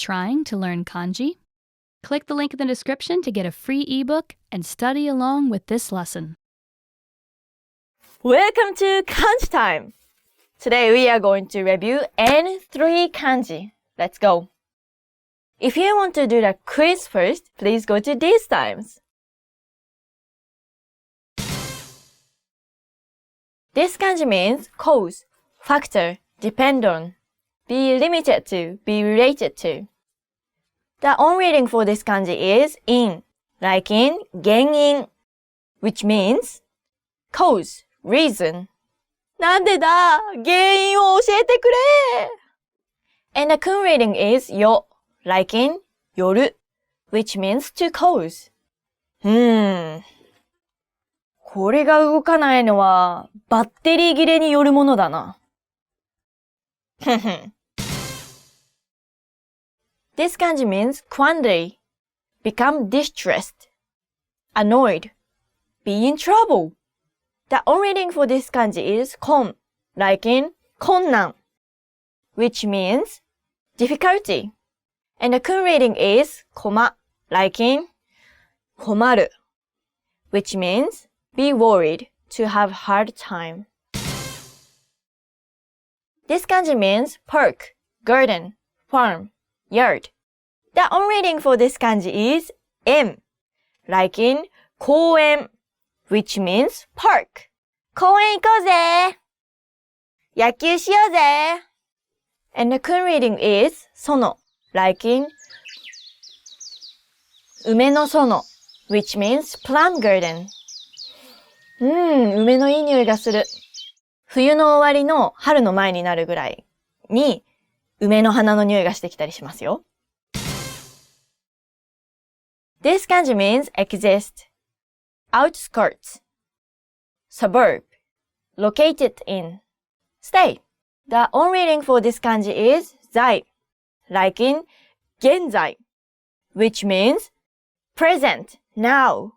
trying to learn kanji? Click the link in the description to get a free ebook and study along with this lesson. Welcome to Kanji time! Today we are going to review N3 kanji. Let's go! If you want to do the quiz first, please go to these times. This kanji means cause, factor, depend on, be limited to, be related to. The on reading for this kanji is in, like in 原因, which means cause, reason. なんでだ、原因を教えてくれ! And the kun reading is よ, like in 夜, which means to cause. これが動かないのはバッテリー切れによるものだな。This kanji means quandary, become distressed, annoyed, be in trouble. The on reading for this kanji is 困, like in 困難, which means difficulty. And the kun reading is こま, like in 困る, which means be worried, to have hard time. This kanji means park, garden, farm, yard. The on reading for this kanji is 園, like in 公園, which means park. 公園行こうぜ! 野球しようぜ! And the kun reading is 園, like in 梅の園, which means plum garden. 梅のいい匂いがする。冬の終わりの春の前になるぐらいに梅の花の匂いがしてきたりしますよ。This kanji means exist, outskirts, suburb, located in, stay. The on reading for this kanji is 在, like in 現在, which means present, now.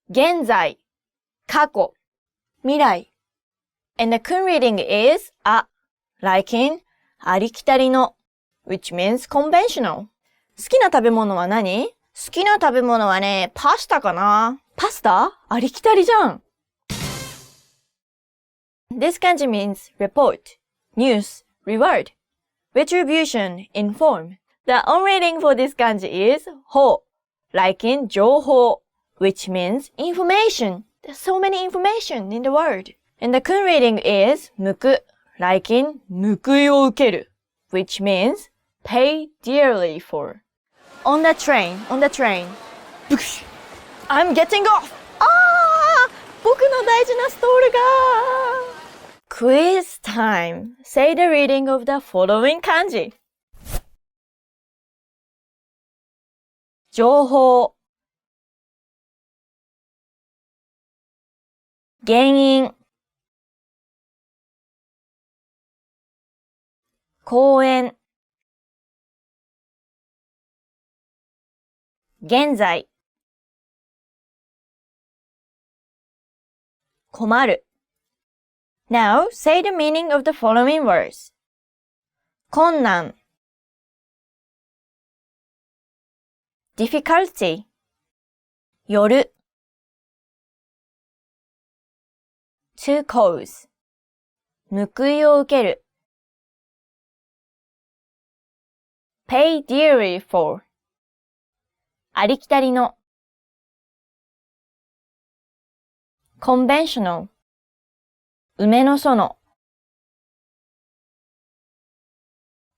現在過去、未来。And the kun reading is あ、like in ありきたりの which means conventional. 好きな食べ物は何？好きな食べ物はね、パスタかな。パスタ？ありきたりじゃん。This kanji means report, news, reward, retribution, inform. The on reading for this kanji is 報 like in 情報 which means information.There's so many information in the world. And the kun reading is 向く like in 報いを受ける which means pay dearly for. On the train. I'm getting off! 僕の大事なストールが Quiz time. Say the reading of the following kanji. 情報原因公園現在困る Now say the meaning of the following words 困難 difficulty よるto cause 報いを受ける pay dearly for ありきたりの conventional 梅の園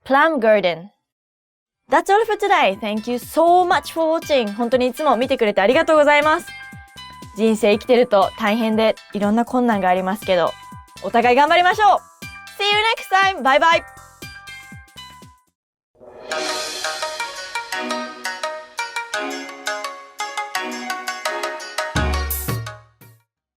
plum garden That's all for today. Thank you so much for watching. 本当にいつも見てくれてありがとうございます。人生生きてると大変でいろんな困難がありますけど、お互い頑張りましょう !See you next time! Bye bye!